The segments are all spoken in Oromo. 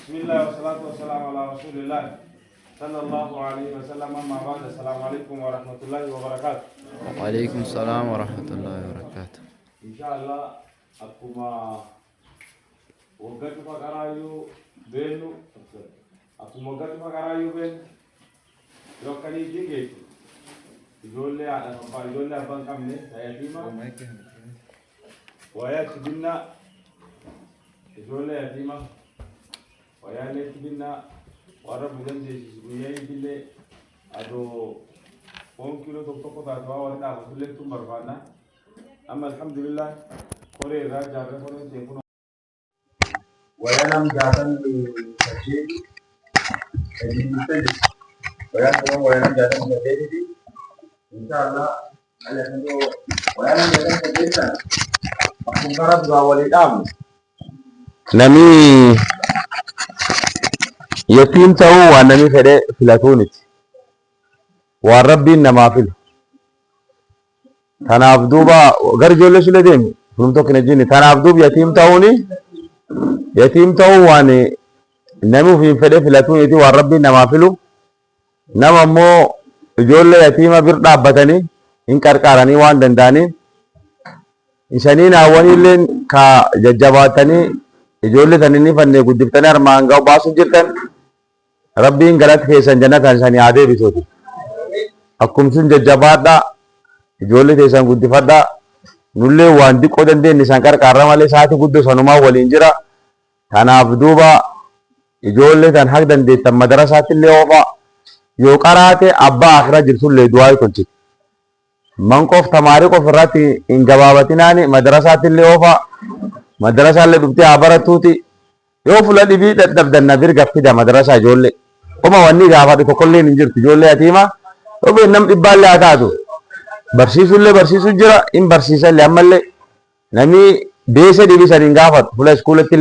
بسم الله والصلاة والسلام على رسول الله صلى الله عليه وسلم. أما بعد، السلام عليكم ورحمة الله وبركاته. وعليكم السلام ورحمة الله وبركاته. إن شاء الله أكما وقت فقرايو بينو أكما وقت فقرايو بين لو كان يجي يقول لي أبان كامل يتيمة ويأتي بنا يقول لي يتيمة ويأتي بنا ورب جنجي ويأتي بنا أدو ممكن تطبق تاتوا ورنا وسلك تمرفانا. أما الحمد لله قري راجع بقري تكون وينام جاتن بسجيد سجيد بسجيد وينام جاتن بسجيد إن شاء الله الحمد وينام جاتن بسجيد أكون كرب زاوليدام نمي يتيم تو ونمي فده فلاتونت والربي نما فيل تناف دوبا غرجول شو لديم فهمتوا كنا جيني تناف دوب يتيم تو واني نمو في فده فلاتونت والربي نما فيلو نما مو جول يتيم برد أبتني إن كاركاراني وان دنداني إنسانين أولي لين كا ججباتني ijoollee tanini fanne guddiftanii armaan ga'u baasuu jirtan rabbiin galata keessan jannatan isanii haa deebisuuti. Akkumsun jajjabaadhaa ijoollee teessan guddifadhaa nullee waan xiqqoo dandeenye isaan qarqaarra malee sa'aatii guddoo sanumaa waliin jira. Kanaaf duuba ijoollee tan haq dandeettan madarasaatti illee oofaa yoo qaraate abbaa akhiraa jirtullee du'aa tolchiti. Manqoof tamaarii qof irratti hin gabaabatinaani madarasaatti illee oofaa. Madrasa le dubte abaratuti yo fula dibi dadabdan nabir gafida madrasa jolle oma wanni gaafade ko kolle nin jirtu jolle yatima o be nam diballe atatu barsisu jira in barsisa le amalle nami bese dibi sanin gaafat fula schoolatti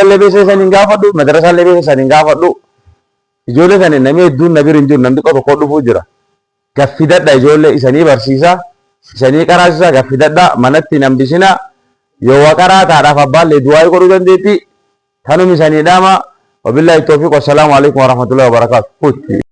le bese sanin gaafadu madrasa le bese sanin gaafadu jolle sanin nami dun nabir injur nam diko ko dufu jira gafidadda jolle isani barsisa isani qarasisa gafidadda manatti nambisina yoo waqaraa taadhaaf abbaan lee du'aa godhuu dandeetti tanuma isanii dhaama wabillahi tawfiiq wasalaamu alaikum warahmatullahi wabarakaatuh.